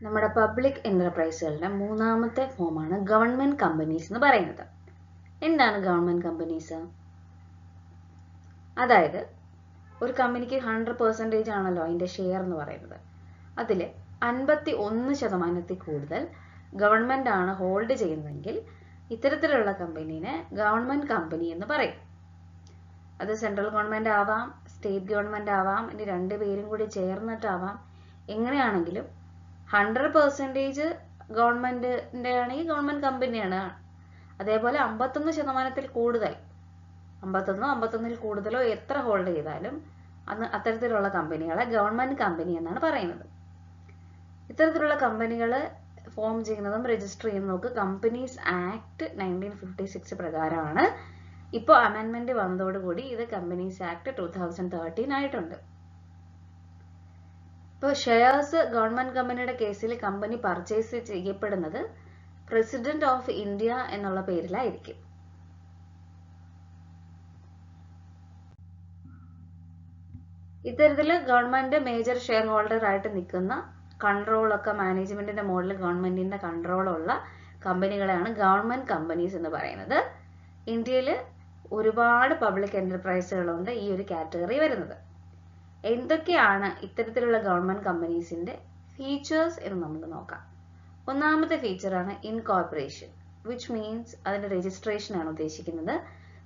നമ്മുടെ പബ്ലിക് എന്റർപ്രൈസുകളുടെ മൂന്നാമത്തെ ഫോമാണ് ഗവൺമെന്റ് കമ്പനീസ് എന്ന് പറയുന്നത്. എന്താണ് ഗവൺമെന്റ് കമ്പനീസ്? അതായത് ഒരു കമ്പനിക്ക് 100% ആണല്ലോ അതിന്റെ ഷെയർ എന്ന് പറയുന്നത്. അതിൽ 51% കൂടുതൽ ഗവൺമെന്റ് ആണ് ഹോൾഡ് ചെയ്യുന്നതെങ്കിൽ ഇത്തരത്തിലുള്ള കമ്പനീനെ ഗവൺമെന്റ് കമ്പനി എന്ന് പറയും. അത് സെൻട്രൽ ഗവൺമെന്റ് ആവാം, സ്റ്റേറ്റ് ഗവൺമെന്റ് ആവാം, ഇനി രണ്ടുപേരും കൂടി ചേർന്നിട്ടാവാം. എങ്ങനെയാണെങ്കിലും 100% ഗവൺമെന്റിന്റെ ആണെങ്കിൽ ഗവൺമെന്റ് കമ്പനിയാണ്. അതേപോലെ 51% കൂടുതൽ, 51 കൂടുതലോ എത്ര ഹോൾഡ് ചെയ്താലും അത്തരത്തിലുള്ള കമ്പനികളെ ഗവൺമെന്റ് കമ്പനി എന്നാണ് പറയുന്നത്. ഇത്തരത്തിലുള്ള കമ്പനികൾ ഫോം ചെയ്യുന്നതും രജിസ്റ്റർ ചെയ്യുന്നതൊക്കെ കമ്പനീസ് ആക്ട് 1956 പ്രകാരമാണ്. ഇപ്പോൾ അമെൻമെന്റ് വന്നതോടുകൂടി ഇത് കമ്പനീസ് ആക്ട് 2013 ആയിട്ടുണ്ട്. ഇപ്പോൾ ഷെയർസ് ഗവൺമെന്റ് കമ്പനിയുടെ കേസിൽ കമ്പനി പർച്ചേസ് ചെയ്യപ്പെടുന്നത് പ്രസിഡന്റ് ഓഫ് ഇന്ത്യ എന്നുള്ള പേരിലായിരിക്കും. ഇത്തരത്തിൽ ഗവൺമെന്റ് മേജർ ഷെയർ ഹോൾഡർ ആയിട്ട് നിൽക്കുന്ന, കൺട്രോളൊക്കെ മാനേജ്മെന്റിന്റെ മുകളിൽ ഗവൺമെന്റിന്റെ കൺട്രോളുള്ള കമ്പനികളെയാണ് ഗവൺമെന്റ് കമ്പനീസ് എന്ന് പറയുന്നത്. ഇന്ത്യയിൽ ഒരുപാട് പബ്ലിക് എന്റർപ്രൈസുകളുണ്ട് ഈ ഒരു കാറ്റഗറി വരുന്നത്. എന്തൊക്കെയാണ് ഇത്തരത്തിലുള്ള ഗവൺമെന്റ് കമ്പനീസിന്റെ ഫീച്ചേഴ്സ് എന്ന് നമുക്ക് നോക്കാം. ഒന്നാമത്തെ ഫീച്ചറാണ് ഇൻകോർപ്പറേഷൻ, വിച്ച് മീൻസ് അതിന്റെ രജിസ്ട്രേഷൻ ആണ് ഉദ്ദേശിക്കുന്നത്.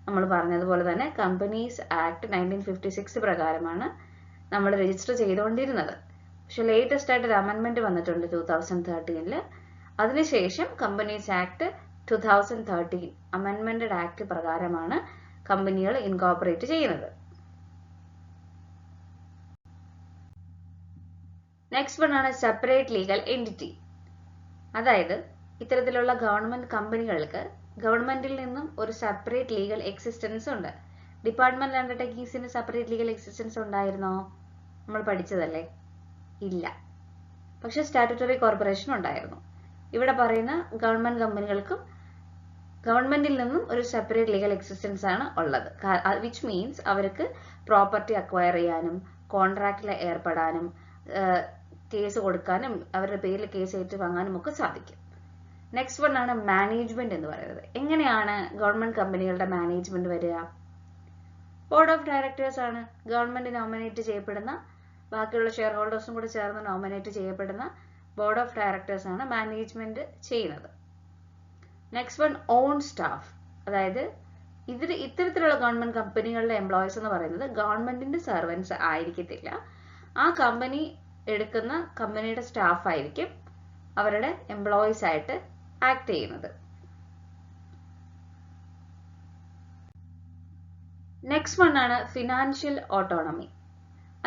നമ്മൾ പറഞ്ഞതുപോലെ തന്നെ കമ്പനീസ് ആക്ട് 1956 പ്രകാരമാണ് നമ്മൾ രജിസ്റ്റർ ചെയ്തുകൊണ്ടിരുന്നത്. പക്ഷെ ലേറ്റസ്റ്റ് ആയിട്ട് ഒരു അമെൻമെന്റ് വന്നിട്ടുണ്ട് 2013. അതിനുശേഷം കമ്പനീസ് ആക്ട് 2013 അമെൻമെന്റഡ് ആക്ട് പ്രകാരമാണ് കമ്പനികൾ ഇൻകോർപ്പറേറ്റ് ചെയ്യുന്നത്. നെക്സ്റ്റ് വൺ ആണ് സെപ്പറേറ്റ് ലീഗൽ എൻറ്റിറ്റി. അതായത് ഇത്തരത്തിലുള്ള ഗവൺമെന്റ് കമ്പനികൾക്ക് ഗവൺമെന്റിൽ നിന്നും ഒരു സെപ്പറേറ്റ് ലീഗൽ എക്സിസ്റ്റൻസ് ഉണ്ട്. ഡിപ്പാർട്ട്മെന്റ് അണ്ടർടേക്കിങ്സിന് സെപ്പറേറ്റ് ലീഗൽ എക്സിസ്റ്റൻസ് ഉണ്ടായിരുന്നോ? നമ്മൾ പഠിച്ചതല്ലേ? ഇല്ല. പക്ഷെ സ്റ്റാറ്റ്യൂട്ടറി കോർപ്പറേഷൻ ഉണ്ടായിരുന്നു. ഇവിടെ പറയുന്ന ഗവൺമെന്റ് കമ്പനികൾക്കും ഗവൺമെന്റിൽ നിന്നും ഒരു സെപ്പറേറ്റ് ലീഗൽ എക്സിസ്റ്റൻസ് ആണ് ഉള്ളത്. വിച്ച് മീൻസ് അവർക്ക് പ്രോപ്പർട്ടി അക്വയർ ചെയ്യാനും കോൺട്രാക്റ്റിൽ ഏർപ്പെടാനും കേസ് കൊടുക്കാനും അവരുടെ പേരിൽ കേസ് ഏറ്റു വാങ്ങാനും ഒക്കെ സാധിക്കും. നെക്സ്റ്റ് വൺ ആണ് മാനേജ്മെന്റ് എന്ന് പറയുന്നത്. എങ്ങനെയാണ് ഗവൺമെന്റ് കമ്പനികളുടെ മാനേജ്മെന്റ് വരിക? ബോർഡ് ഓഫ് ഡയറക്ടേഴ്സ് ആണ്. ഗവൺമെന്റ് നോമിനേറ്റ് ചെയ്യപ്പെടുന്ന, ബാക്കിയുള്ള ഷെയർ ഹോൾഡേഴ്സും കൂടി ചേർന്ന് നോമിനേറ്റ് ചെയ്യപ്പെടുന്ന ബോർഡ് ഓഫ് ഡയറക്ടേഴ്സ് ആണ് മാനേജ്മെന്റ് ചെയ്യുന്നത്. Next one on staff. അതായത് ഇത്തരത്തിലുള്ള ഗവൺമെന്റ് കമ്പനികളുടെ എംപ്ലോയീസ് എന്ന് പറയുന്നത് ഗവൺമെന്റിന്റെ സർവൻസ് ആയിരിക്കത്തില്ല. ആ കമ്പനി എടുക്കുന്ന കമ്പനിയുടെ സ്റ്റാഫ് ആയിരിക്കും അവരുടെ എംപ്ലോയീസ് ആയിട്ട് ആക്ട് ചെയ്യുന്നത്. നെക്സ്റ്റ് വൺ ആണ് ഫിനാൻഷ്യൽ ഓട്ടോണമി.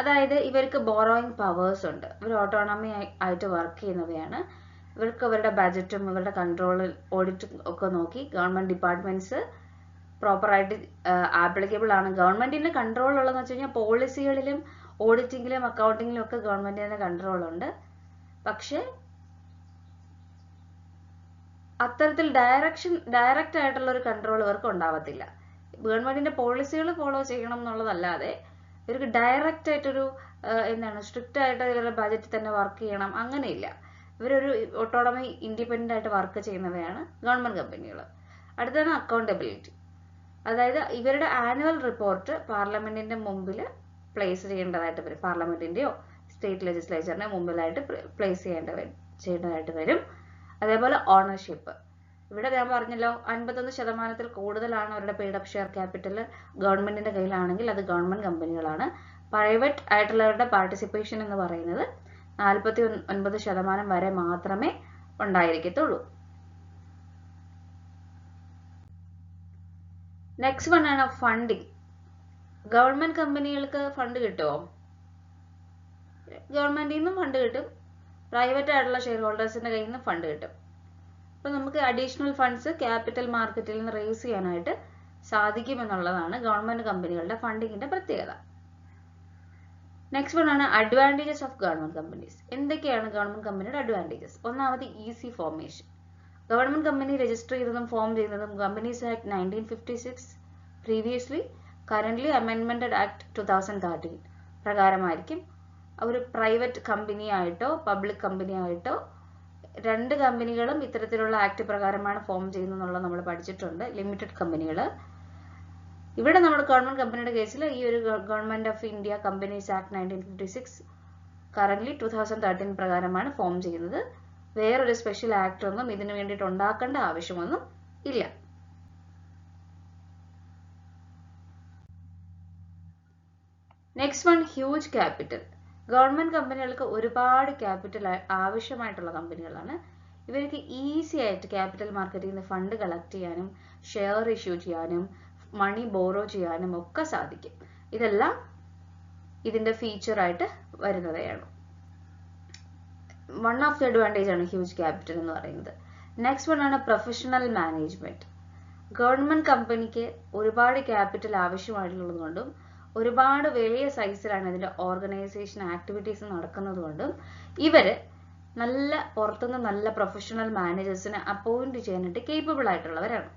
അതായത് ഇവർക്ക് ബോറോയിങ് പവേഴ്സ് ഉണ്ട്. ഇവർ ഓട്ടോണമി ആയിട്ട് വർക്ക് ചെയ്യുന്നവയാണ്. ഇവർക്ക് അവരുടെ ബജറ്റും ഇവരുടെ കൺട്രോളിൽ ഓഡിറ്റും ഒക്കെ നോക്കി ഗവൺമെന്റ് ഡിപ്പാർട്ട്മെന്റ്സ് പ്രോപ്പറായിട്ട് ആപ്ലിക്കബിൾ ആണ്. ഗവൺമെന്റിന്റെ കൺട്രോൾ ഉള്ളതെന്ന് വെച്ച് കഴിഞ്ഞാൽ പോളിസികളിലും ഓഡിറ്റിങ്ങിലും അക്കൗണ്ടിങ്ങിലും ഒക്കെ ഗവൺമെന്റിന്റെ കൺട്രോൾ ഉണ്ട്. പക്ഷെ അത്തരത്തിൽ ഡയറക്റ്റ് ആയിട്ടുള്ള ഒരു കൺട്രോൾ ഇവർക്ക് ഉണ്ടാവത്തില്ല. ഗവൺമെന്റിന്റെ പോളിസികൾ ഫോളോ ചെയ്യണം എന്നുള്ളതല്ലാതെ ഇവർക്ക് ഡയറക്റ്റ് ആയിട്ടൊരു സ്ട്രിക്റ്റ് ആയിട്ട് ഇവരുടെ ബജറ്റ് തന്നെ വർക്ക് ചെയ്യണം അങ്ങനെയില്ല. ഇവരൊരു ഓട്ടോണമി ഇൻഡിപെൻഡന്റ് ആയിട്ട് വർക്ക് ചെയ്യുന്നവയാണ് ഗവൺമെന്റ് കമ്പനികൾ. അടുത്താണ് അക്കൗണ്ടബിലിറ്റി. അതായത് ഇവരുടെ ആനുവൽ റിപ്പോർട്ട് പാർലമെന്റിന്റെ മുമ്പിൽ പ്ലേസ് ചെയ്യേണ്ടതായിട്ട് വരും. പാർലമെന്റിന്റെയോ സ്റ്റേറ്റ് ലെജിസ്ലേച്ചറിന്റെ മുമ്പിലായിട്ട് പ്ലേസ് ചെയ്യേണ്ടതായിട്ട് വരും. അതേപോലെ ഓണർഷിപ്പ്. ഇവിടെ ഞാൻ പറഞ്ഞല്ലോ 51% കൂടുതലാണ് അവരുടെ പെയ്ഡ് അപ്പ് ഷെയർ ക്യാപിറ്റൽ ഗവൺമെന്റിന്റെ കയ്യിലാണെങ്കിൽ അത് ഗവൺമെന്റ് കമ്പനികളാണ്. പ്രൈവറ്റ് ആയിട്ടുള്ളവരുടെ പാർട്ടിസിപ്പേഷൻ എന്ന് പറയുന്നത് 49% വരെ മാത്രമേ ഉണ്ടായിരിക്കത്തുള്ളൂ. നെക്സ്റ്റ് വൺ ആണ് ഫണ്ടിങ്. ഗവൺമെന്റ് കമ്പനികൾക്ക് ഫണ്ട് കിട്ടുമോ? ഗവൺമെന്റിൽ നിന്നും ഫണ്ട് കിട്ടും, പ്രൈവറ്റ് ആയിട്ടുള്ള ഷെയർ ഹോൾഡേഴ്സിന്റെ കയ്യിൽ നിന്ന് ഫണ്ട് കിട്ടും. അപ്പൊ നമുക്ക് അഡീഷണൽ ഫണ്ട്സ് ക്യാപിറ്റൽ മാർക്കറ്റിൽ നിന്ന് റേസ് ചെയ്യാനായിട്ട് സാധിക്കുമെന്നുള്ളതാണ് ഗവൺമെന്റ് കമ്പനികളുടെ ഫണ്ടിങ്ങിന്റെ പ്രത്യേകത. നെക്സ്റ്റ് വൺ ആണ് അഡ്വാൻറ്റേജസ് ഓഫ് ഗവൺമെന്റ് കമ്പനീസ്. എന്തൊക്കെയാണ് ഗവൺമെന്റ് കമ്പനിയുടെ അഡ്വാൻറ്റേജസ്? ഒന്നാമത് easy formation. Government company register ചെയ്തതും ഫോം ചെയ്യുന്നതും companies act 1956 previously currently amended act 2013 പ്രകാരമായിരിക്കും. ഒരു പ്രൈവറ്റ് കമ്പനി ആയിട്ടോ പബ്ലിക് കമ്പനി ആയിട്ടോ രണ്ട് കമ്പനികളും ഇത്തരത്തിലുള്ള ആക്ട് പ്രകാരമാണ് ഫോം ചെയ്യുന്നതെന്നുള്ളത് നമ്മൾ പഠിച്ചിട്ടുണ്ട്. ലിമിറ്റഡ് കമ്പനികൾ. ഇവിടെ നമ്മുടെ ഗവൺമെന്റ് കമ്പനിയുടെ കേസിൽ ഈ ഒരു government of India companies act 1956 current 2013 പ്രകാരമാണ് ഫോം ചെയ്യുന്നത്. വേറൊരു സ്പെഷ്യൽ ആക്ട് ഒന്നും ഇതിനു വേണ്ടിയിട്ട് ഉണ്ടാക്കേണ്ട ആവശ്യമൊന്നും ഇല്ല. Next one, huge capital. Government കമ്പനികൾക്ക് ഒരുപാട് ക്യാപിറ്റൽ ആവശ്യമായിട്ടുള്ള കമ്പനികളാണ്. ഇവർക്ക് ഈസി ആയിട്ട് ക്യാപിറ്റൽ മാർക്കറ്റിൽ നിന്ന് ഫണ്ട് കളക്ട് ചെയ്യാനും ഷെയർ ഇഷ്യൂ ചെയ്യാനും മണി ബോറോ ചെയ്യാനും ഒക്കെ സാധിക്കും. ഇതെല്ലാം ഇതിന്റെ ഫീച്ചർ ആയിട്ട് വരുന്നവയാണ്. വൺ ഓഫ് ദി അഡ്വാൻറ്റേജ് ആണ് ഹ്യൂജ് ക്യാപിറ്റൽ എന്ന് പറയുന്നത്. നെക്സ്റ്റ് വൺ ആണ് പ്രൊഫഷണൽ മാനേജ്മെന്റ്. ഗവൺമെന്റ് കമ്പനിക്ക് ഒരുപാട് ക്യാപിറ്റൽ ആവശ്യമായിട്ടുള്ളത് കൊണ്ടും ഒരുപാട് വലിയ സൈസിലാണ് ഇതിന്റെ ഓർഗനൈസേഷൻ ആക്ടിവിറ്റീസ് നടക്കുന്നത് കൊണ്ടും ഇവര് പുറത്തുനിന്ന് നല്ല പ്രൊഫഷണൽ മാനേജേഴ്സിനെ അപ്പോയിന്റ് ചെയ്യാനായിട്ട് കേപ്പബിൾ ആയിട്ടുള്ളവരാണ്.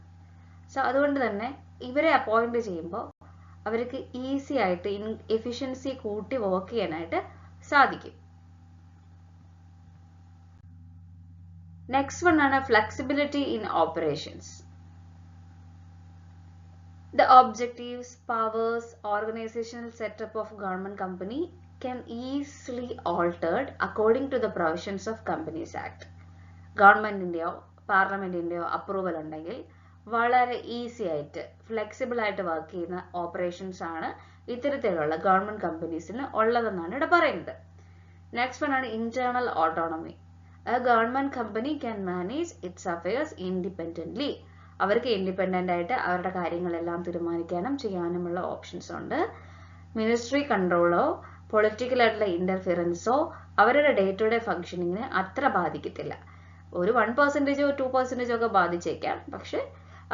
സോ അതുകൊണ്ട് തന്നെ ഇവരെ അപ്പോയിന്റ് ചെയ്യുമ്പോൾ അവർക്ക് ഈസി ആയിട്ട് എഫിഷ്യൻസി കൂട്ടി വർക്ക് ചെയ്യാനായിട്ട് സാധിക്കും. നെക്സ്റ്റ് വൺ ആണ് flexibility in operations. The objectives, powers, organizational setup of government company can easily altered according to the provisions of Companies Act. ഗവൺമെന്റിന്റെയോ പാർലമെന്റിന്റെയോ അപ്രൂവൽ ഉണ്ടെങ്കിൽ വളരെ ഈസി ആയിട്ട് ഫ്ലെക്സിബിൾ ആയിട്ട് വർക്ക് ചെയ്യുന്ന ഓപ്പറേഷൻസ് ആണ് ഇത്തരത്തിലുള്ള ഗവൺമെന്റ് കമ്പനീസിന് ഉള്ളതെന്നാണ് ഇവിടെ പറയുന്നത്. നെക്സ്റ്റ് വൺ ആണ് internal autonomy. A government company can manage its affairs independently. അവർക്ക് ഇൻഡിപെൻഡന്റ് ആയിട്ട് അവരുടെ കാര്യങ്ങളെല്ലാം തീരുമാനിക്കാനും ചെയ്യാനുമുള്ള ഓപ്ഷൻസ് ഉണ്ട്. മിനിസ്ട്രി കൺട്രോളോ പൊളിറ്റിക്കൽ ആയിട്ടുള്ള ഇന്റർഫിയറൻസോ അവരുടെ ഡേ ടു ഡേ ഫംഗ്ഷനിങ്ങിനെ അത്ര ബാധിക്കത്തില്ല. ഒരു 1%, 2% ഒക്കെ ബാധിച്ചേക്കാം, പക്ഷെ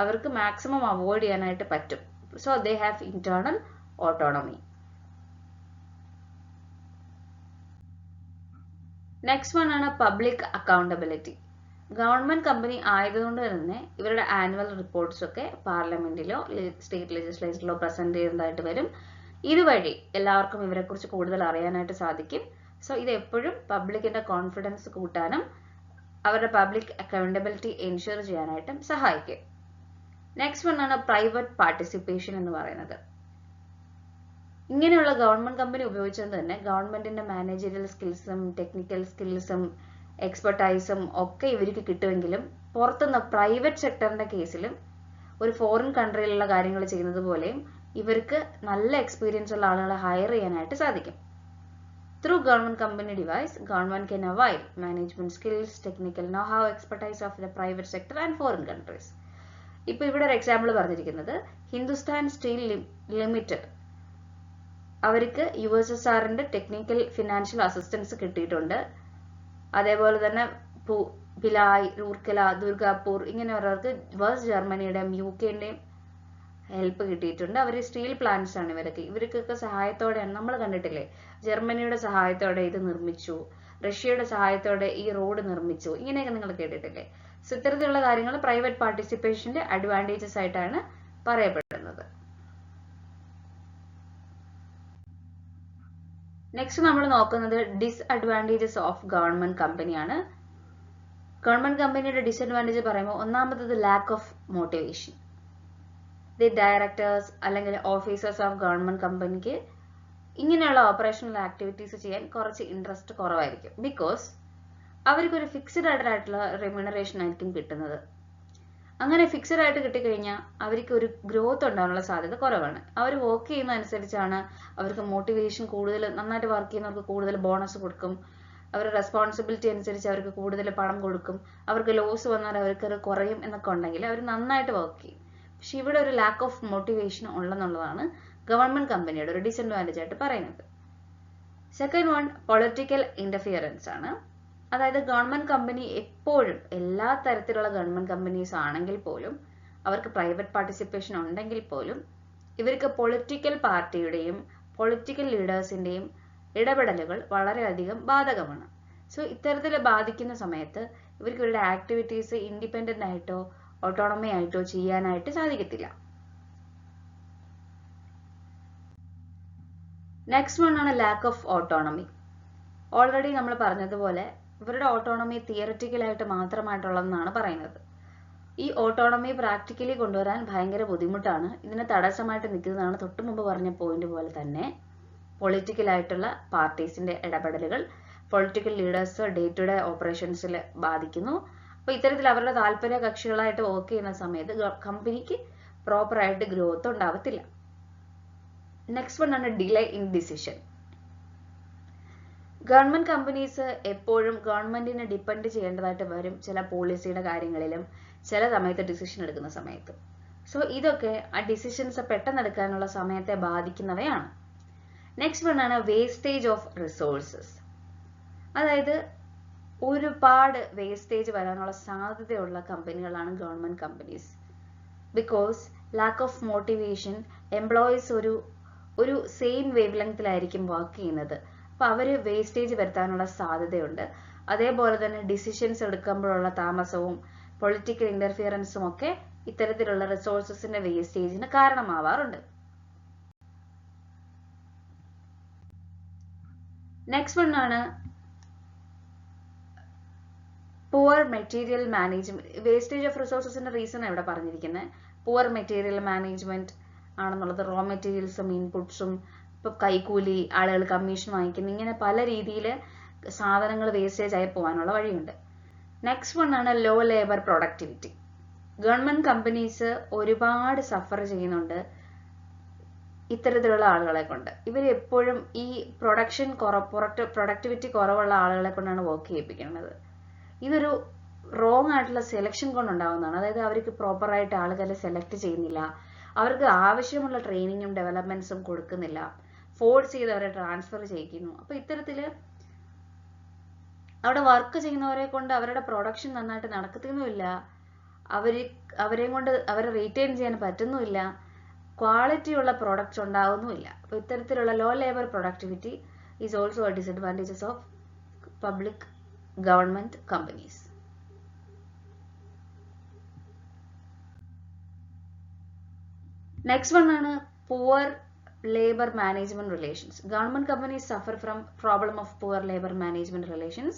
അവർക്ക് മാക്സിമം അവോയ്ഡ് ചെയ്യാനായിട്ട് പറ്റും. So they have internal autonomy. Next one ആണ് പബ്ലിക് അക്കൗണ്ടബിലിറ്റി. ഗവൺമെന്റ് കമ്പനി ആയതുകൊണ്ട് തന്നെ ഇവരുടെ ആനുവൽ റിപ്പോർട്ട്സ് ഒക്കെ പാർലമെന്റിലോ സ്റ്റേറ്റ് ലെജിസ്ലേച്ചറിലോ പ്രസന്റ് ചെയ്യുന്നതായിട്ട് വരും. ഇതുവഴി എല്ലാവർക്കും ഇവരെ കുറിച്ച് കൂടുതൽ അറിയാനായിട്ട് സാധിക്കും. സോ ഇത് എപ്പോഴും പബ്ലിക്കിന്റെ കോൺഫിഡൻസ് കൂട്ടാനും അവരുടെ പബ്ലിക് അക്കൗണ്ടബിലിറ്റി എൻഷുർ ചെയ്യാനായിട്ടും സഹായിക്കും. നെക്സ്റ്റ് വൺ ആണ് പ്രൈവറ്റ് പാർട്ടിസിപ്പേഷൻ എന്ന് പറയുന്നത്. ഇങ്ങനെയുള്ള ഗവൺമെന്റ് കമ്പനി ഉപയോഗിച്ചത് തന്നെ ഗവൺമെന്റിന്റെ മാനേജറിയൽ സ്കിൽസും ടെക്നിക്കൽ സ്കിൽസും എക്സ്പെർട്ടൈസും ഒക്കെ ഇവർക്ക് കിട്ടുമെങ്കിലും പുറത്തുനിന്ന് പ്രൈവറ്റ് സെക്ടറിന്റെ കേസിലും ഒരു ഫോറിൻ കൺട്രിയിലുള്ള കാര്യങ്ങൾ ചെയ്യുന്നത് പോലെയും ഇവർക്ക് നല്ല എക്സ്പീരിയൻസ് ഉള്ള ആളുകളെ ഹയർ ചെയ്യാനായിട്ട് സാധിക്കും. Through government company device, government can avail management skills, technical know how, expertise of the private sector and foreign countries. ഇപ്പൊ ഇവിടെ ഒരു എക്സാമ്പിൾ പറഞ്ഞിരിക്കുന്നത് ഹിന്ദുസ്ഥാൻ സ്റ്റീൽ ലിമിറ്റഡ്. അവർക്ക് USSRന്റെ ടെക്നിക്കൽ ഫിനാൻഷ്യൽ അസിസ്റ്റൻസ് കിട്ടിയിട്ടുണ്ട്. അതേപോലെ തന്നെ ഭിലായ്, റൂർക്കല, ദുർഗാപൂർ ഇങ്ങനെയുള്ളവർക്ക് വെസ്റ്റ് ജർമ്മനിയുടെയും UKന്റെയും ഹെൽപ്പ് കിട്ടിയിട്ടുണ്ട്. അവർ സ്റ്റീൽ പ്ലാന്റ്സ് ആണ് ഇവർക്കൊക്കെ സഹായത്തോടെയാണ്. നമ്മൾ കണ്ടിട്ടില്ലേ, ജർമ്മനിയുടെ സഹായത്തോടെ ഇത് നിർമ്മിച്ചു, റഷ്യയുടെ സഹായത്തോടെ ഈ റോഡ് നിർമ്മിച്ചു, ഇങ്ങനെയൊക്കെ നിങ്ങൾ കേട്ടിട്ടില്ലേ. സോ ഇത്തരത്തിലുള്ള കാര്യങ്ങൾ പ്രൈവറ്റ് പാർട്ടിസിപ്പേഷന്റെ അഡ്വാൻറ്റേജസ് ആയിട്ടാണ് പറയപ്പെടുന്നത്. നെക്സ്റ്റ് നമ്മൾ നോക്കുന്നത് ഡിസ്അഡ്വാൻറ്റേജസ് ഓഫ് ഗവൺമെന്റ് കമ്പനിയാണ്. ഗവൺമെന്റ് കമ്പനിയുടെ ഡിസ്അഡ്വാൻറ്റേജ് പറയുമ്പോൾ ഒന്നാമത്തത് lack of motivation. The directors അല്ലെങ്കിൽ ഓഫീസേഴ്സ് ഓഫ് ഗവൺമെന്റ് കമ്പനിക്ക് ഇങ്ങനെയുള്ള ഓപ്പറേഷണൽ ആക്ടിവിറ്റീസ് ചെയ്യാൻ കുറച്ച് ഇൻട്രസ്റ്റ് കുറവായിരിക്കും. ബിക്കോസ് അവർക്കൊരു ഫിക്സഡ് ആയിട്ടുള്ള റെമ്യൂണറേഷൻ ആയിരിക്കും കിട്ടുന്നത്. അങ്ങനെ ഫിക്സഡ് ആയിട്ട് കിട്ടിക്കഴിഞ്ഞാൽ അവർക്ക് ഒരു ഗ്രോത്ത് ഉണ്ടാകാനുള്ള സാധ്യത കുറവാണ്. അവർ വർക്ക് ചെയ്യുന്ന അനുസരിച്ചാണ് അവർക്ക് മോട്ടിവേഷൻ കൂടുതൽ. നന്നായിട്ട് വർക്ക് ചെയ്യുന്നവർക്ക് കൂടുതൽ ബോണസ് കൊടുക്കും, അവരുടെ റെസ്പോൺസിബിലിറ്റി അനുസരിച്ച് അവർക്ക് കൂടുതൽ പണം കൊടുക്കും. അവർക്ക് ലോസ് വന്നാൽ അവർക്ക് അത് കുറയും എന്നൊക്കെ ഉണ്ടെങ്കിൽ അവർ നന്നായിട്ട് വർക്ക് ചെയ്യും. പക്ഷെ ഇവിടെ ഒരു ലാക്ക് ഓഫ് മോട്ടിവേഷൻ ഉള്ളെന്നുള്ളതാണ് ഗവൺമെന്റ് കമ്പനിയുടെ ഒരു ഡിസഡ്വാൻറ്റേജ് ആയിട്ട് പറയുന്നത്. സെക്കൻഡ് വൺ പൊളിറ്റിക്കൽ ഇന്റർഫിയറൻസ് ആണ്. അതായത് ഗവൺമെന്റ് കമ്പനി എപ്പോഴും എല്ലാ തരത്തിലുള്ള ഗവൺമെന്റ് കമ്പനീസ് ആണെങ്കിൽ പോലും അവർക്ക് പ്രൈവറ്റ് പാർട്ടിസിപ്പേഷൻ ഉണ്ടെങ്കിൽ പോലും ഇവർക്ക് പൊളിറ്റിക്കൽ പാർട്ടിയുടെയും പൊളിറ്റിക്കൽ ലീഡേഴ്സിന്റെയും ഇടപെടലുകൾ വളരെയധികം ബാധകമാണ്. സോ ഇത്തരത്തിൽ ബാധിക്കുന്ന സമയത്ത് ഇവർക്ക് ഇവരുടെ ആക്ടിവിറ്റീസ് ഇൻഡിപെൻഡന്റ് ആയിട്ടോ ഓട്ടോണമി ആയിട്ടോ ചെയ്യാനായിട്ട് സാധിക്കത്തില്ല. നെക്സ്റ്റ് വൺ ആണ് ലാക്ക് ഓഫ് ഓട്ടോണമി. ഓൾറെഡി നമ്മൾ പറഞ്ഞതുപോലെ ഇവരുടെ ഓട്ടോണമി തിയററ്റിക്കലായിട്ട് മാത്രമായിട്ടുള്ളതെന്നാണ് പറയുന്നത്. ഈ ഓട്ടോണമി പ്രാക്ടിക്കലി കൊണ്ടുവരാൻ ഭയങ്കര ബുദ്ധിമുട്ടാണ്. ഇതിന് തടസ്സമായിട്ട് നിൽക്കുന്നതാണ് തൊട്ടു മുമ്പ് പറഞ്ഞ പോയിന്റ് പോലെ തന്നെ പൊളിറ്റിക്കലായിട്ടുള്ള പാർട്ടീസിന്റെ ഇടപെടലുകൾ political leaders day to day ഓപ്പറേഷൻസിൽ ബാധിക്കുന്നു. അപ്പോൾ ഇത്തരത്തിൽ അവരുടെ താല്പര്യ കക്ഷികളായിട്ട് വർക്ക് ചെയ്യുന്ന സമയത്ത് കമ്പനിക്ക് പ്രോപ്പറായിട്ട് ഗ്രോത്ത് ഉണ്ടാവത്തില്ല. നെക്സ്റ്റ് വൺ ആണ് delay in decision. Government companies എപ്പോഴും ഗവൺമെന്റിനെ ഡിപ്പെൻഡ് ചെയ്യേണ്ടതായിട്ട് വരും ചില പോളിസിയുടെ കാര്യങ്ങളിലും ചില സമയത്ത് ഡിസിഷൻ എടുക്കുന്ന സമയത്ത്. സോ ഇതൊക്കെ ആ ഡിസിഷൻസ് പെട്ടെന്ന് എടുക്കാനുള്ള സമയത്തെ ബാധിക്കുന്നവയാണ്. നെക്സ്റ്റ് വൺ ആണ് വേസ്റ്റേജ് ഓഫ് റിസോഴ്സസ്. അതായത് ഒരുപാട് വേസ്റ്റേജ് വരാനുള്ള സാധ്യതയുള്ള കമ്പനികളാണ് government companies. Because lack of motivation, employees ഒരു സെയിം വേവ് ലെങ്തിലായിരിക്കും വർക്ക് ചെയ്യുന്നത്. അപ്പൊ അവര് വേസ്റ്റേജ് വരുത്താനുള്ള സാധ്യതയുണ്ട്. അതേപോലെ തന്നെ ഡിസിഷൻസ് എടുക്കുമ്പോഴുള്ള താമസവും പൊളിറ്റിക്കൽ ഇന്റർഫിയറൻസും ഒക്കെ ഇത്തരത്തിലുള്ള റിസോഴ്സസിന്റെ വേസ്റ്റേജിന് കാരണമാവാറുണ്ട്. നെക്സ്റ്റ് വൺ ആണ് poor material management. Wastage of റിസോഴ്സസിന്റെ റീസൺ ഇവിടെ പറഞ്ഞിരിക്കുന്നത് പുവർ മെറ്റീരിയൽ മാനേജ്മെന്റ് ആണെന്നുള്ളത്. റോ മെറ്റീരിയൽസും ഇൻപുട്സും ഇപ്പൊ കൈക്കൂലി, ആളുകൾ കമ്മീഷൻ വാങ്ങിക്കുന്ന, ഇങ്ങനെ പല രീതിയിൽ സാധനങ്ങൾ വേസ്റ്റേജ് ആയി പോകാനുള്ള വഴിയുണ്ട്. നെക്സ്റ്റ് വൺ ആണ് low labour productivity. Government companies ഒരുപാട് സഫർ ചെയ്യുന്നുണ്ട് ഇത്തരത്തിലുള്ള ആളുകളെ കൊണ്ട്. ഇവർ എപ്പോഴും ഈ പ്രൊഡക്ടിവിറ്റി കുറവുള്ള ആളുകളെ കൊണ്ടാണ് വർക്ക് ചെയ്യിപ്പിക്കുന്നത്. ഇതൊരു റോങ് ആയിട്ടുള്ള സെലക്ഷൻ കൊണ്ടുണ്ടാവുന്നതാണ്. അതായത് അവർക്ക് പ്രോപ്പറായിട്ട് ആളുകളെ സെലക്ട് ചെയ്യുന്നില്ല, അവർക്ക് ആവശ്യമുള്ള ട്രെയിനിങ്ങും ഡെവലപ്മെന്റ്സും കൊടുക്കുന്നില്ല, ഫോഴ്സ് ചെയ്ത് അവരെ ട്രാൻസ്ഫർ ചെയ്യിക്കുന്നു. അപ്പൊ ഇത്തരത്തില് അവിടെ വർക്ക് ചെയ്യുന്നവരെ കൊണ്ട് അവരുടെ പ്രൊഡക്ഷൻ നന്നായിട്ട് നടക്കത്തുന്നുമില്ല, അവരെയും കൊണ്ട് അവരെ റീറ്റെയിൻ ചെയ്യാൻ പറ്റുന്നുമില്ല, ക്വാളിറ്റിയുള്ള പ്രോഡക്റ്റ്സ് ഉണ്ടാവുന്നുമില്ല. അപ്പൊ ഇത്തരത്തിലുള്ള low labour productivity is also a disadvantages of public government companies. Next one ആണ് poor labor management relations. Government companies suffer from problem of poor labor management relations.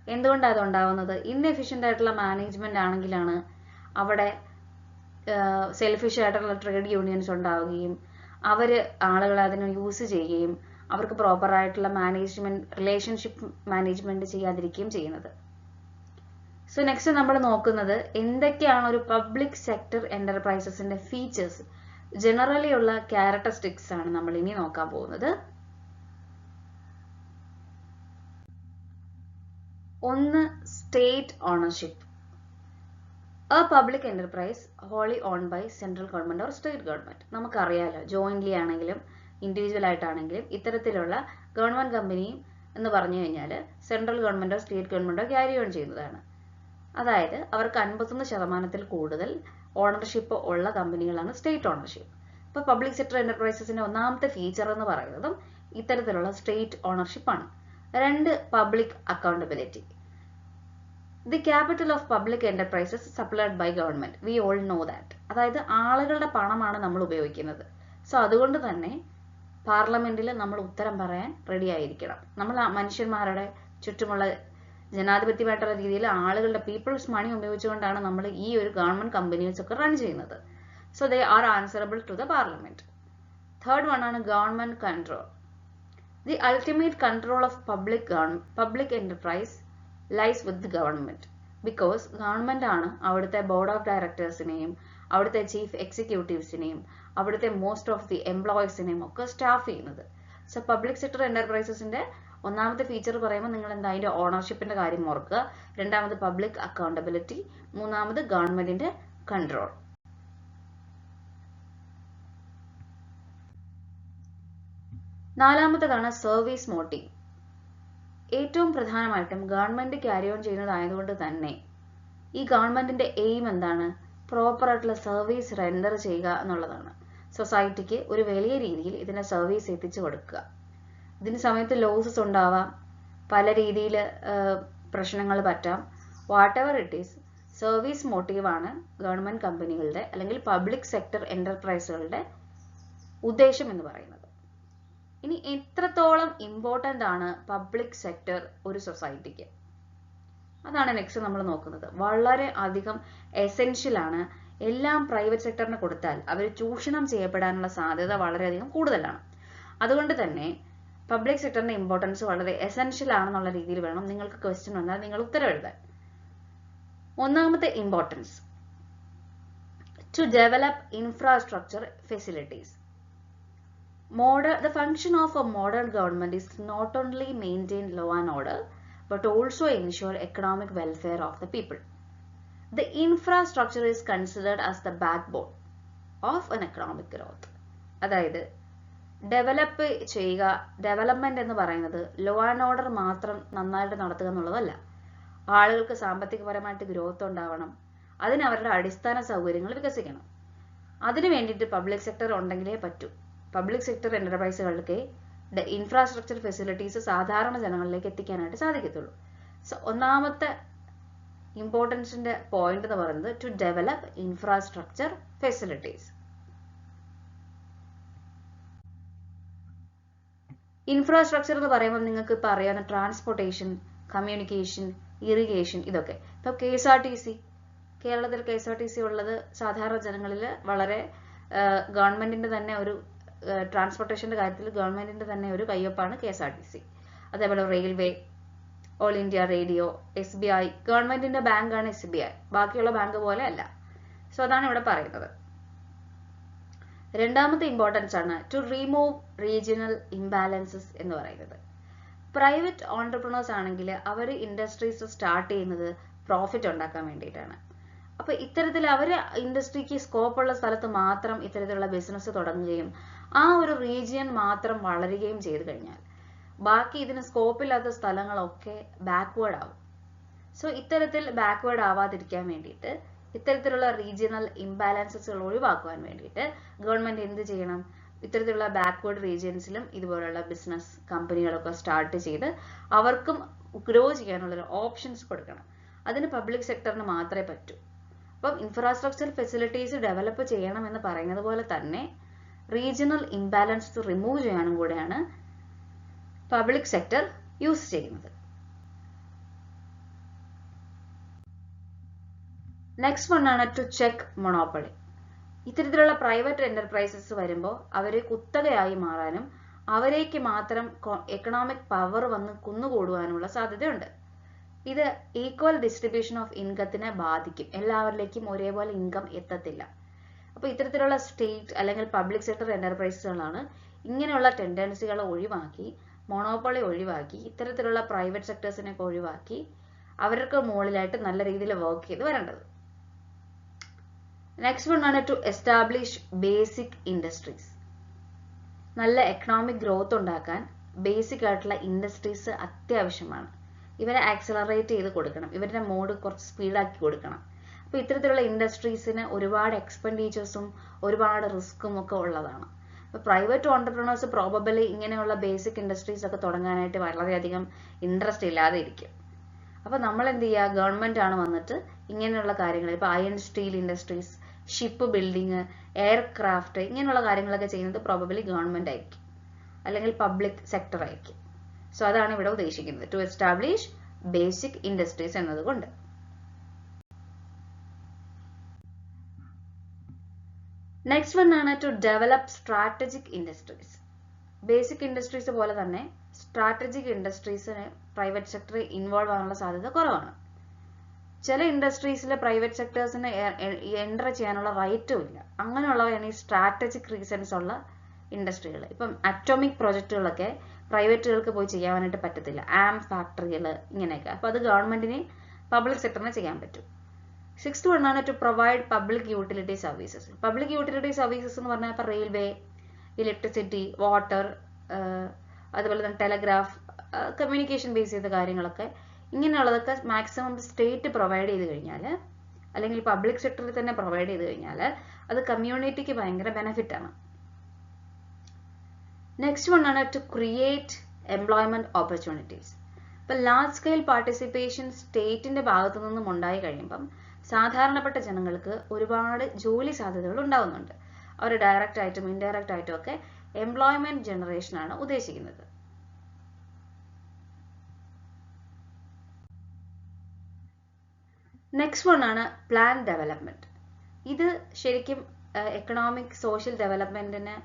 എന്തുകൊണ്ടാണ് അത് ഉണ്ടാവുന്നത്? ഇൻഎഫിഷ്യന്റ് ആയിട്ടുള്ള മാനേജ്മെന്റ് ആണെങ്കിലാണ് അവിടെ സെൽഫിഷ് ആയിട്ടുള്ള ട്രേഡ് യൂണിയൻസ് ഉണ്ടാവുകയും അവര് ആളുകളെ അതിനെ യൂസ് ചെയ്യുകയും അവർക്ക് പ്രോപ്പർ ആയിട്ടുള്ള റിലേഷൻഷിപ്പ് മാനേജ്മെന്റ് ചെയ്യാതിരിക്കുകയും ചെയ്യുന്നത്. സോ നെക്സ്റ്റ് നമ്മൾ നോക്കുന്നത് എന്തൊക്കെയാണ് ഒരു പബ്ലിക് സെക്ടർ എന്റർപ്രൈസസിന്റെ ഫീച്ചേഴ്സ്, ജനറലി ഉള്ള ക്യാരക്ടറിസ്റ്റിക്സ് ആണ് നമ്മൾ ഇനി നോക്കാൻ പോകുന്നത്. ഒന്ന്, state ownership. A public enterprise wholly own by central government or state government. നമുക്കറിയാലോ, ജോയിന്റ്ലി ആണെങ്കിലും ഇൻഡിവിജ്വൽ ആയിട്ടാണെങ്കിലും ഇത്തരത്തിലുള്ള ഗവൺമെന്റ് കമ്പനി എന്ന് പറഞ്ഞു കഴിഞ്ഞാൽ സെൻട്രൽ ഗവൺമെന്റോ സ്റ്റേറ്റ് ഗവൺമെന്റോ ക്യാരി ഓൺ ചെയ്യുന്നതാണ്. അതായത് അവർക്ക് 51% കൂടുതൽ ഓണർഷിപ്പ് ഉള്ള കമ്പനികളാണ് സ്റ്റേറ്റ് ഓണർഷിപ്പ്. ഇപ്പൊ പബ്ലിക് സെക്ടർ എന്റർപ്രൈസസിന്റെ ഒന്നാമത്തെ ഫീച്ചർ എന്ന് പറയുന്നതും ഇത്തരത്തിലുള്ള സ്റ്റേറ്റ് ഓണർഷിപ്പ് ആണ്. രണ്ട്, public accountability. The capital of public enterprises supplied by government, we all know that. അതായത് ആളുകളുടെ പണമാണ് നമ്മൾ ഉപയോഗിക്കുന്നത്. സോ അതുകൊണ്ട് തന്നെ പാർലമെന്റിൽ നമ്മൾ ഉത്തരം പറയാൻ റെഡി ആയിരിക്കണം. നമ്മൾ മനുഷ്യന്മാരുടെ ചുറ്റുമുള്ള ജനാധിപത്യമായിട്ടുള്ള രീതിയിൽ ആളുകളുടെ പീപ്പിൾസ് മണി ഉപയോഗിച്ചുകൊണ്ടാണ് നമ്മൾ ഈ ഒരു ഗവൺമെന്റ് കമ്പനീസ് ഒക്കെ റൺ ചെയ്യുന്നത്. So they are answerable to the parliament. Third one ആണ് government control. The ultimate control of public enterprise lies with the government. Because government ആണ് അവിടുത്തെ ബോർഡ് ഓഫ് ഡയറക്ടേഴ്സിനെയും അവിടുത്തെ ചീഫ് എക്സിക്യൂട്ടീവ്സിനെയും അവിടുത്തെ മോസ്റ്റ് ഓഫ് ദി എംപ്ലോയീസിനെയും ഒക്കെ staff ചെയ്യുന്നത്. So public sector എന്റർപ്രൈസസിന്റെ ഒന്നാമത്തെ feature പറയുമ്പോൾ നിങ്ങൾ എന്താ അതിന്റെ ഓണർഷിപ്പിന്റെ കാര്യം ഓർക്കുക. രണ്ടാമത് പബ്ലിക് അക്കൗണ്ടബിലിറ്റി, മൂന്നാമത് ഗവൺമെന്റിന്റെ കൺട്രോൾ. നാലാമത്തേതാണ് service motive. ഏറ്റവും പ്രധാനമായിട്ടും ഗവൺമെന്റ് ക്യാരി ഓൺ ചെയ്യുന്നതായതുകൊണ്ട് തന്നെ ഈ ഗവൺമെന്റിന്റെ എയിം എന്താണ്? പ്രോപ്പർ ആയിട്ടുള്ള സർവീസ് റെൻഡർ ചെയ്യുക എന്നുള്ളതാണ്. സൊസൈറ്റിക്ക് ഒരു വലിയ രീതിയിൽ ഇതിന്റെ സർവീസ് എത്തിച്ചു കൊടുക്കുക. ഇതിന് സമയത്ത് ലോസസ് ഉണ്ടാവാം, പല രീതിയിൽ പ്രശ്നങ്ങൾ പറ്റാം. Whatever it is, service മോട്ടീവാണ് ഗവൺമെന്റ് കമ്പനികളുടെ അല്ലെങ്കിൽ പബ്ലിക് സെക്ടർ എന്റർപ്രൈസുകളുടെ ഉദ്ദേശം എന്ന് പറയുന്നത്. ഇനി എത്രത്തോളം ഇമ്പോർട്ടൻ്റ് ആണ് പബ്ലിക് സെക്ടർ ഒരു സൊസൈറ്റിക്ക്? അതാണ് നെക്സ്റ്റ് നമ്മൾ നോക്കുന്നത്. വളരെ അധികം എസെൻഷ്യൽ ആണ്. എല്ലാം പ്രൈവറ്റ് സെക്ടറിന് കൊടുത്താൽ അവർ ചൂഷണം ചെയ്യപ്പെടാനുള്ള സാധ്യത വളരെയധികം കൂടുതലാണ്. അതുകൊണ്ട് തന്നെ പബ്ലിക് സെക്ടറിന്റെ ഇമ്പോർട്ടൻസ് വളരെ എസെൻഷ്യൽ ആണെന്നുള്ള രീതിയിൽ വേണം നിങ്ങൾക്ക് ക്വസ്റ്റ്യൻ വന്നാൽ നിങ്ങൾ ഉത്തരം എഴുതാൻ. ഒന്നാമത്തെ importance, to develop infrastructure facilities. The function of a modern government is not only maintain law and order, but also ensure economic welfare of the people. The infrastructure is considered as the backbone of an economic growth. അതായത് develop ചെയ്യുക, development എന്ന് പറയുന്നത് law and order മാത്രം നന്നായിട്ട് നടത്തുക എന്നുള്ളതല്ല. ആളുകൾക്ക് സാമ്പത്തികപരമായിട്ട് growth ഉണ്ടാവണം, അതിന് അവരുടെ അടിസ്ഥാന സൗകര്യങ്ങൾ വികസിക്കണം. അതിനു വേണ്ടിയിട്ട് പബ്ലിക് സെക്ടർ ഉണ്ടെങ്കിലേ പറ്റൂ. പബ്ലിക് സെക്ടർ എന്റർപ്രൈസുകൾക്ക് ഇൻഫ്രാസ്ട്രക്ചർ ഫെസിലിറ്റീസ് സാധാരണ ജനങ്ങളിലേക്ക് എത്തിക്കാനായിട്ട് സാധിക്കത്തുള്ളൂ. സോ ഒന്നാമത്തെ ഇമ്പോർട്ടൻസിന്റെ പോയിന്റ് എന്ന് പറയുന്നത് to develop infrastructure facilities. Infrastructure എന്ന് പറയുമ്പോൾ നിങ്ങൾക്ക് ഇപ്പോൾ അറിയാവുന്ന ട്രാൻസ്പോർട്ടേഷൻ, കമ്മ്യൂണിക്കേഷൻ, ഇറിഗേഷൻ, ഇതൊക്കെ. ഇപ്പോൾ KSRTC, കേരളത്തിൽ KSRTC ഉള്ളത് സാധാരണ ജനങ്ങളിൽ വളരെ ഗവൺമെന്റിന്റെ തന്നെ ഒരു ട്രാൻസ്പോർട്ടേഷന്റെ കാര്യത്തിൽ ഗവൺമെന്റിന്റെ തന്നെ ഒരു കയ്യൊപ്പാണ് KSRTC. അതേപോലെ railway, all India radio, SBI, ഗവൺമെന്റിന്റെ ബാങ്കാണ് SBI, ബാക്കിയുള്ള ബാങ്ക് പോലെ അല്ല. സോ അതാണ് ഇവിടെ പറയുന്നത്. രണ്ടാമത്തെ ഇമ്പോർട്ടൻസ് ആണ് ടു റിമൂവ് റീജിയണൽ ഇംബാലൻസസ് എന്ന് പറയുന്നത്. പ്രൈവറ്റ് ഓൺടർപ്രണേഴ്സ് ആണെങ്കിൽ അവർ ഇൻഡസ്ട്രീസ് സ്റ്റാർട്ട് ചെയ്യുന്നത് പ്രോഫിറ്റ് ഉണ്ടാക്കാൻ വേണ്ടിയിട്ടാണ്. അപ്പൊ ഇത്തരത്തിൽ അവർ ഇൻഡസ്ട്രിക്ക് സ്കോപ്പ് ഉള്ള സ്ഥലത്ത് മാത്രം ഇത്തരത്തിലുള്ള ബിസിനസ് തുടങ്ങുകയും ആ ഒരു റീജിയൻ മാത്രം വളരുകയും ചെയ്തു കഴിഞ്ഞാൽ ബാക്കി ഇതിന് സ്കോപ്പ് ഇല്ലാത്ത സ്ഥലങ്ങളൊക്കെ ബാക്ക്വേർഡ് ആവും. സോ ഇത്തരത്തിൽ ബാക്ക്വേർഡ് ആവാതിരിക്കാൻ വേണ്ടിയിട്ട്, ഇത്തരത്തിലുള്ള റീജിയണൽ ഇംബാലൻസസുകൾ ഒഴിവാക്കുവാൻ വേണ്ടിയിട്ട് ഗവൺമെന്റ് എന്ത് ചെയ്യണം? ഇത്തരത്തിലുള്ള ബാക്ക്വേർഡ് റീജിയൻസിലും ഇതുപോലുള്ള ബിസിനസ് കമ്പനികളൊക്കെ സ്റ്റാർട്ട് ചെയ്ത് അവർക്കും ഗ്രോ ചെയ്യാനുള്ള ഓപ്ഷൻസ് കൊടുക്കണം. അതിന് പബ്ലിക് സെക്ടറിന് മാത്രമേ പറ്റൂ. അപ്പം ഇൻഫ്രാസ്ട്രക്ചർ ഫെസിലിറ്റീസ് ഡെവലപ്പ് ചെയ്യണം എന്ന് പറയുന്നത് പോലെ തന്നെ റീജിയണൽ ഇംബാലൻസ് റിമൂവ് ചെയ്യാനും കൂടെയാണ് പബ്ലിക് സെക്ടർ യൂസ് ചെയ്യുന്നത്. നെക്സ്റ്റ് വൺ ആണ് ടു ചെക്ക് മൊണോപ്പൊളി. ഇത്തരത്തിലുള്ള പ്രൈവറ്റ് എന്റർപ്രൈസസ് വരുമ്പോൾ അവരെ കുത്തകയായി മാറാനും അവരേക്ക് മാത്രം എക്കണോമിക് പവർ വന്ന് കുന്നുകൂടുവാനുള്ള സാധ്യതയുണ്ട്. ഇത് ഈക്വൽ ഡിസ്ട്രിബ്യൂഷൻ ഓഫ് ഇൻകത്തിനെ ബാധിക്കും. എല്ലാവരിലേക്കും ഒരേപോലെ ഇൻകം എത്തത്തില്ല. അപ്പോൾ ഇത്തരത്തിലുള്ള സ്റ്റേറ്റ് അല്ലെങ്കിൽ പബ്ലിക് സെക്ടർ എന്റർപ്രൈസസുകളാണ് ഇങ്ങനെയുള്ള ടെൻഡൻസികളെ ഒഴിവാക്കി, മൊണോപ്പൊളി ഒഴിവാക്കി, ഇത്തരത്തിലുള്ള പ്രൈവറ്റ് സെക്ടേഴ്സിനെയൊക്കെ ഒഴിവാക്കി അവർക്ക് മുകളിലായിട്ട് നല്ല രീതിയിൽ വർക്ക് ചെയ്ത് വരേണ്ടത്. നെക്സ്റ്റ് വൺ ആണ് ടു എസ്റ്റാബ്ലിഷ് ബേസിക് ഇൻഡസ്ട്രീസ്. നല്ല എക്കണോമിക് ഗ്രോത്ത് ഉണ്ടാക്കാൻ ബേസിക് ആയിട്ടുള്ള ഇൻഡസ്ട്രീസ് അത്യാവശ്യമാണ്. ഇവരെ ആക്സലറേറ്റ് ചെയ്ത് കൊടുക്കണം, ഇവരുടെ മോഡ് കുറച്ച് സ്പീഡാക്കി കൊടുക്കണം. അപ്പോൾ ഇത്തരത്തിലുള്ള ഇൻഡസ്ട്രീസിന് ഒരുപാട് എക്സ്പെൻഡിച്ചേഴ്സും ഒരുപാട് റിസ്ക്കും ഒക്കെ ഉള്ളതാണ്. അപ്പോൾ പ്രൈവറ്റ് ഓൺടർപ്രണേഴ്സ് പ്രോബബലി ഇങ്ങനെയുള്ള ബേസിക് ഇൻഡസ്ട്രീസ് ഒക്കെ തുടങ്ങാനായിട്ട് വളരെയധികം ഇൻട്രസ്റ്റ് ഇല്ലാതെ ഇരിക്കും. അപ്പോൾ നമ്മൾ എന്ത് ചെയ്യുക? ഗവൺമെന്റ് ആണ് വന്നിട്ട് ഇങ്ങനെയുള്ള കാര്യങ്ങൾ, ഇപ്പോൾ iron steel industries, ship building, aircraft, ഇങ്ങനെയുള്ള കാര്യങ്ങളൊക്കെ ചെയ്യുന്നത് പ്രോബബലി ഗവൺമെന്റ് ആയിരിക്കും അല്ലെങ്കിൽ പബ്ലിക് സെക്ടർ ആയിരിക്കും. സോ അതാണ് ഇവിടെ ഉദ്ദേശിക്കുന്നത് ടു എസ്റ്റാബ്ലിഷ് ബേസിക് ഇൻഡസ്ട്രീസ് എന്നതുകൊണ്ട്. നെക്സ്റ്റ് വൺ ആണ് to develop strategic industries. Basic industries പോലെ തന്നെ സ്ട്രാറ്റജിക് ഇൻഡസ്ട്രീസിന് പ്രൈവറ്റ് സെക്ടർ ഇൻവോൾവ് ആവാനുള്ള സാധ്യത കുറവാണ്. ചില ഇൻഡസ്ട്രീസിലെ പ്രൈവറ്റ് സെക്ടേഴ്സിന് എൻ്റർ ചെയ്യാനുള്ള റൈറ്റും ഇല്ല. അങ്ങനെയുള്ളവയാണ് ഈ സ്ട്രാറ്റജിക് റീസൺസ് ഉള്ള ഇൻഡസ്ട്രികൾ. ഇപ്പം അറ്റോമിക് പ്രൊജക്റ്റുകളൊക്കെ പ്രൈവറ്റുകൾക്ക് പോയി ചെയ്യാനായിട്ട് പറ്റത്തില്ല, ഫാക്ടറികൾ ഇങ്ങനെയൊക്കെ. അപ്പോൾ അത് ഗവൺമെന്റിന് പബ്ലിക് സെക്ടറിന് ചെയ്യാൻ പറ്റും. സിക്സ്ത് വൺ ആണ് to provide public utility services. Public utility services എന്ന് പറഞ്ഞാൽ ഇപ്പോൾ റെയിൽവേ, ഇലക്ട്രിസിറ്റി, വാട്ടർ, അതുപോലെ തന്നെ ടെലഗ്രാഫ്, കമ്മ്യൂണിക്കേഷൻ ബേസ് ചെയ്ത കാര്യങ്ങളൊക്കെ, ഇങ്ങനെയുള്ളതൊക്കെ മാക്സിമം സ്റ്റേറ്റ് പ്രൊവൈഡ് ചെയ്ത് കഴിഞ്ഞാൽ അല്ലെങ്കിൽ പബ്ലിക് സെക്ടറിൽ തന്നെ പ്രൊവൈഡ് ചെയ്ത് കഴിഞ്ഞാൽ അത് കമ്മ്യൂണിറ്റിക്ക് ഭയങ്കര ബെനിഫിറ്റ് ആണ്. നെക്സ്റ്റ് വൺ ആണ് ടു ക്രിയേറ്റ് എംപ്ലോയ്മെന്റ് ഓപ്പർച്യൂണിറ്റീസ്. ഇപ്പം ലാർജ് സ്കെയിൽ പാർട്ടിസിപ്പേഷൻ സ്റ്റേറ്റിന്റെ ഭാഗത്തു നിന്നും ഉണ്ടായി കഴിയുമ്പം സാധാരണപ്പെട്ട ജനങ്ങൾക്ക് ഒരുപാട് ജോലി സാധ്യതകൾ ഉണ്ടാവുന്നുണ്ട്. അവർ ഡയറക്റ്റ് ആയിട്ടും ഇൻഡയറക്റ്റ് ആയിട്ടും ഒക്കെ എംപ്ലോയ്മെന്റ് ജനറേഷൻ ആണ് ഉദ്ദേശിക്കുന്നത്. നെക്സ്റ്റ് വൺ ആണ് പ്ലാൻ ഡെവലപ്മെന്റ്. ഇത് ശരിക്കും എക്കണോമിക് സോഷ്യൽ ഡെവലപ്മെന്റിന്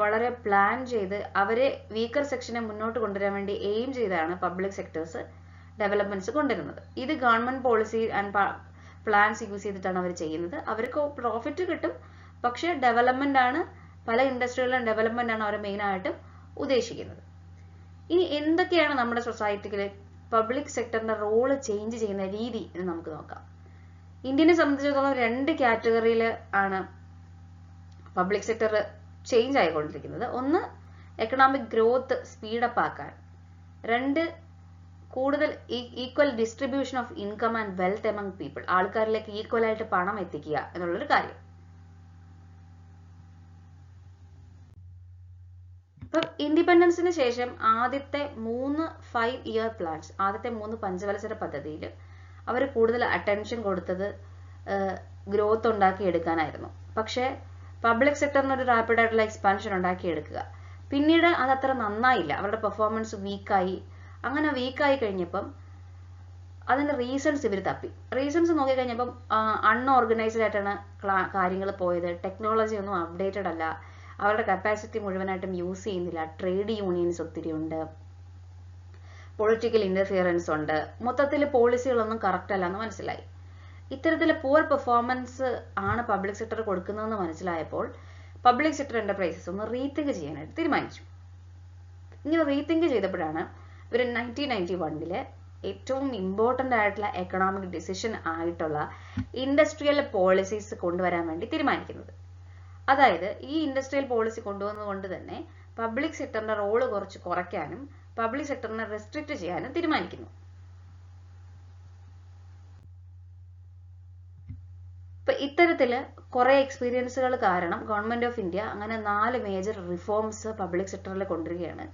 വളരെ പ്ലാൻ ചെയ്ത് അവരെ വീക്കർ സെക്ഷനെ മുന്നോട്ട് കൊണ്ടുവരാൻ വേണ്ടി എയിം ചെയ്താണ് പബ്ലിക് സെക്ടേഴ്സ് ഡെവലപ്മെന്റ്സ് കൊണ്ടുവരുന്നത്. ഇത് government policy and plans use ചെയ്തിട്ടാണ് അവർ ചെയ്യുന്നത്. അവർക്ക് പ്രോഫിറ്റ് കിട്ടും, പക്ഷേ ഡെവലപ്മെന്റ് ആണ്, പല ഇൻഡസ്ട്രികളിലും ഡെവലപ്മെന്റ് ആണ് അവർ മെയിൻ ആയിട്ട് ഉദ്ദേശിക്കുന്നത്. ഇനി എന്തൊക്കെയാണ് നമ്മുടെ സൊസൈറ്റിയിൽ പബ്ലിക് സെക്ടറിന്റെ റോള് ചേഞ്ച് ചെയ്യുന്ന രീതി എന്ന് നമുക്ക് നോക്കാം. ഇന്ത്യനെ സംബന്ധിച്ചിടത്തോളം 2 കാറ്റഗറിയിൽ ആണ് പബ്ലിക് സെക്ടർ ചേഞ്ച് ആയിക്കൊണ്ടിരിക്കുന്നത്. ഒന്ന്, എക്കണോമിക് ഗ്രോത്ത് സ്പീഡപ്പ് ആക്കാൻ. 2, കൂടുതൽ equal distribution of income and wealth among people. ആൾക്കാരിലേക്ക് ഈക്വൽ ആയിട്ട് പണം എത്തിക്കുക എന്നുള്ളൊരു കാര്യം. ഇപ്പം ഇൻഡിപെൻഡൻസിന് ശേഷം ആദ്യത്തെ 3 5-year പ്ലാൻസ്, ആദ്യത്തെ 3 പഞ്ചവത്സര പദ്ധതിയിൽ അവർ കൂടുതൽ അറ്റൻഷൻ കൊടുത്തത് ഗ്രോത്ത് ഉണ്ടാക്കിയെടുക്കാനായിരുന്നു. പക്ഷേ പബ്ലിക് സെക്ടറിന് ഒരു റാപ്പിഡ് ആയിട്ടുള്ള എക്സ്പാൻഷൻ ഉണ്ടാക്കിയെടുക്കുക. പിന്നീട് അതത്ര നന്നായില്ല, അവരുടെ പെർഫോമൻസ് വീക്കായി. അങ്ങനെ വീക്കായി കഴിഞ്ഞപ്പം അതിന്റെ റീസൺസ് ഇവർ തപ്പി. റീസൺസ് നോക്കിക്കഴിഞ്ഞപ്പം അൺഓർഗനൈസ്ഡ് ആയിട്ടാണ് കാര്യങ്ങൾ പോയത്. ടെക്നോളജി ഒന്നും അപ്ഡേറ്റഡ് അല്ല, അവരുടെ കപ്പാസിറ്റി മുഴുവനായിട്ടും യൂസ് ചെയ്യുന്നില്ല, ട്രേഡ് യൂണിയൻസ് ഒത്തിരി ഉണ്ട്, പൊളിറ്റിക്കൽ ഇന്റർഫിയറൻസ് ഉണ്ട്, മൊത്തത്തിൽ പോളിസികളൊന്നും കറക്റ്റ് അല്ല എന്ന് മനസ്സിലായി. ഇത്തരത്തിൽ പുവർ പെർഫോമൻസ് ആണ് പബ്ലിക് സെക്ടർ കൊടുക്കുന്നതെന്ന് മനസ്സിലായപ്പോൾ പബ്ലിക് സെക്ടർ എന്റർപ്രൈസസ് ഒന്ന് റീതിങ്ക് ചെയ്യാനായിട്ട് തീരുമാനിച്ചു. ഇങ്ങനെ റീതിങ്ക് ചെയ്തപ്പോഴാണ് ഇവർ 1991 ഏറ്റവും ഇമ്പോർട്ടൻ്റ് ആയിട്ടുള്ള എക്കണോമിക് ഡിസിഷൻ ആയിട്ടുള്ള ഇൻഡസ്ട്രിയൽ പോളിസീസ് കൊണ്ടുവരാൻ വേണ്ടി തീരുമാനിക്കുന്നത്. അതായത് ഈ ഇൻഡസ്ട്രിയൽ പോളിസി കൊണ്ടുവന്നതുകൊണ്ട് തന്നെ പബ്ലിക് സെക്ടറിന്റെ റോള് കുറച്ച് കുറയ്ക്കാനും പബ്ലിക് സെക്ടറിനെ റെസ്ട്രിക്റ്റ് ചെയ്യാനും തീരുമാനിക്കുന്നു. ഇപ്പൊ ഇത്തരത്തില് കുറെ എക്സ്പീരിയൻസുകൾ കാരണം ഗവൺമെന്റ് ഓഫ് ഇന്ത്യ അങ്ങനെ 4 മേജർ റിഫോംസ് പബ്ലിക് സെക്ടറിൽ കൊണ്ടുവരികയാണ്.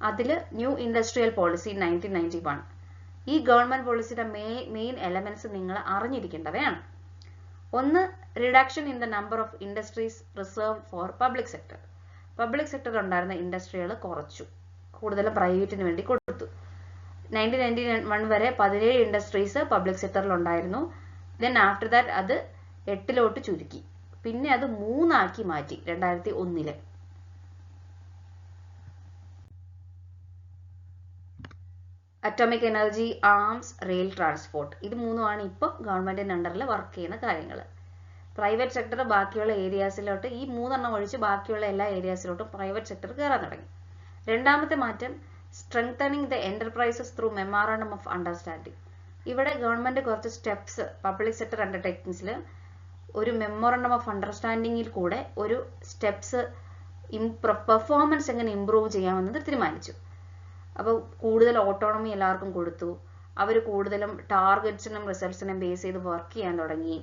അതില് ന്യൂ ഇൻഡസ്ട്രിയൽ പോളിസി 1991. ഈ ഗവൺമെന്റ് പോളിസിയുടെ മെയിൻ എലമെന്റ്സ് നിങ്ങൾ അറിഞ്ഞിരിക്കേണ്ടവയാണ്. ഒന്ന്, reduction in the number of industries reserved for public sector. Public sector ഉണ്ടായിരുന്ന ഇൻഡസ്ട്രികൾ കുറച്ചു, കൂടുതലും പ്രൈവറ്റിന് വേണ്ടി കൊടുത്തു. 1991 വരെ 17 ഇൻഡസ്ട്രീസ് പബ്ലിക് സെക്ടറിൽ ഉണ്ടായിരുന്നു. ദെൻ ആഫ്റ്റർ ദാറ്റ് അത് 8ലോട്ട് ചുരുക്കി. പിന്നെ അത് 3 ആക്കി മാറ്റി 2001. Atomic energy, arms, rail transport, ഇത് 3ആണ് ഇപ്പോൾ ഗവൺമെന്റിന്റെ അണ്ടറിൽ വർക്ക് ചെയ്യുന്ന കാര്യങ്ങൾ. പ്രൈവറ്റ് സെക്ടർ ബാക്കിയുള്ള ഏരിയാസിലോട്ട്, ഈ 3 ഒഴിച്ച് ബാക്കിയുള്ള എല്ലാ ഏരിയാസിലോട്ടും പ്രൈവറ്റ് സെക്ടർ കയറാൻ തുടങ്ങി. രണ്ടാമത്തെ മാറ്റം, strengthening the enterprises through memorandum of understanding. ഇവിടെ ഗവൺമെന്റ് കുറച്ച് സ്റ്റെപ്സ് പബ്ലിക് സെക്ടർ അണ്ടർടേക്കിങ്സിൽ ഒരു മെമ്മോറാണ്ടം ഓഫ് അണ്ടർസ്റ്റാൻഡിങ്ങിൽ കൂടെ ഒരു സ്റ്റെപ്സ് പെർഫോമൻസ് എങ്ങനെ ഇംപ്രൂവ് ചെയ്യാമെന്നത് തീരുമാനിച്ചു. അപ്പോൾ കൂടുതൽ ഓട്ടോണമി എല്ലാവർക്കും കൊടുത്തു. അവർ കൂടുതലും ടാർഗറ്റ്സിനും റിസൾട്ട്സിനും ബേസ് ചെയ്ത് വർക്ക് ചെയ്യാൻ തുടങ്ങി.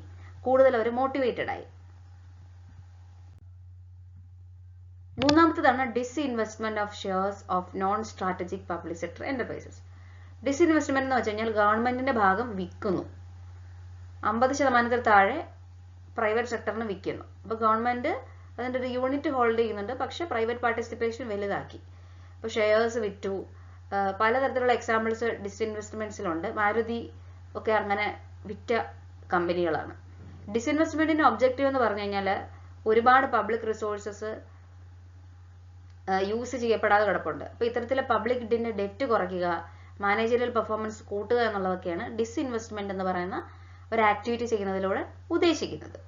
കൂടുതൽ അവർ മോട്ടിവേറ്റഡ് ആയി. മൂന്നാമത്തേതാണ് disinvestment of shares of non strategic public sector enterprises. Disinvestment എന്ന് വെച്ച് കഴിഞ്ഞാൽ ഗവൺമെന്റിന്റെ ഭാഗം വിൽക്കുന്നു, 50% താഴെ പ്രൈവറ്റ് സെക്ടറിന് വിൽക്കുന്നു. അപ്പൊ ഗവൺമെന്റ് അതിന്റെ ഒരു യൂണിറ്റ് ഹോൾഡ് ചെയ്യുന്നുണ്ട്, പക്ഷെ പ്രൈവറ്റ് പാർട്ടിസിപ്പേഷൻ വലുതാക്കി. അപ്പൊ ഷെയർസ് വിറ്റു. പലതരത്തിലുള്ള എക്സാമ്പിൾസ് ഡിസ്ഇൻവെസ്റ്റ്മെന്റ്സിലുണ്ട്. മാരുതി ഒക്കെ അങ്ങനെ വിറ്റ കമ്പനികളാണ്. ഡിസ്ഇൻവെസ്റ്റ്മെന്റിന്റെ ഒബ്ജക്റ്റീവ് എന്ന് പറഞ്ഞു കഴിഞ്ഞാൽ ഒരുപാട് പബ്ലിക് റിസോഴ്സസ് യൂസ് ചെയ്യപ്പെടാതെ കിടപ്പുണ്ട്. അപ്പൊ ഇത്തരത്തിലെ പബ്ലിക് ഡെറ്റ് കുറയ്ക്കുക, മാനേജറിയൽ പെർഫോമൻസ് കൂട്ടുക എന്നുള്ളതൊക്കെയാണ് ഡിസ്ഇൻവെസ്റ്റ്മെന്റ് എന്ന് പറയുന്ന ഒരു ആക്ടിവിറ്റി ചെയ്യുന്നതിലൂടെ ഉദ്ദേശിക്കുന്നത്.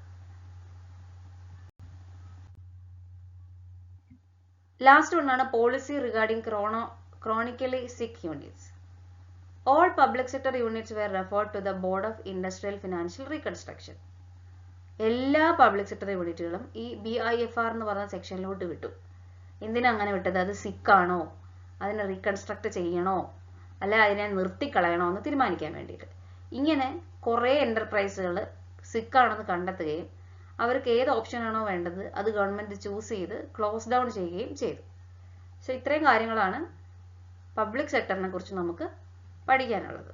ലാസ്റ്റ് ഒന്നാണ് policy regarding chronically sick units. All public sector units were referred to the Board of Industrial Financial Reconstruction. എല്ലാ പബ്ലിക് സെക്ടർ യൂണിറ്റുകളും ഈ BIFR എന്ന് പറയുന്ന സെക്ഷനിലോട്ട് വിട്ടു. എന്തിനാ അങ്ങനെ വിട്ടത്? അത് സിക്കാണോ, അതിനെ റീകൺസ്ട്രക്ട് ചെയ്യണോ, അല്ലെ അതിനെ നിർത്തിക്കളയണോ എന്ന് തീരുമാനിക്കാൻ വേണ്ടിയിട്ട്. ഇങ്ങനെ കുറേ എന്റർപ്രൈസുകൾ സിക്കാണെന്ന് കണ്ടെത്തുകയും അവർക്ക് ഏത് ഓപ്ഷനാണോ വേണ്ടത് അത് ഗവൺമെന്റ് ചൂസ് ചെയ്ത് ക്ലോസ് ഡൗൺ ചെയ്യുകയും ചെയ്തു. സോ ഇത്രയും കാര്യങ്ങളാണ് പബ്ലിക് സെക്ടറിനെ കുറിച്ച് നമുക്ക് പഠിക്കാനുള്ളത്.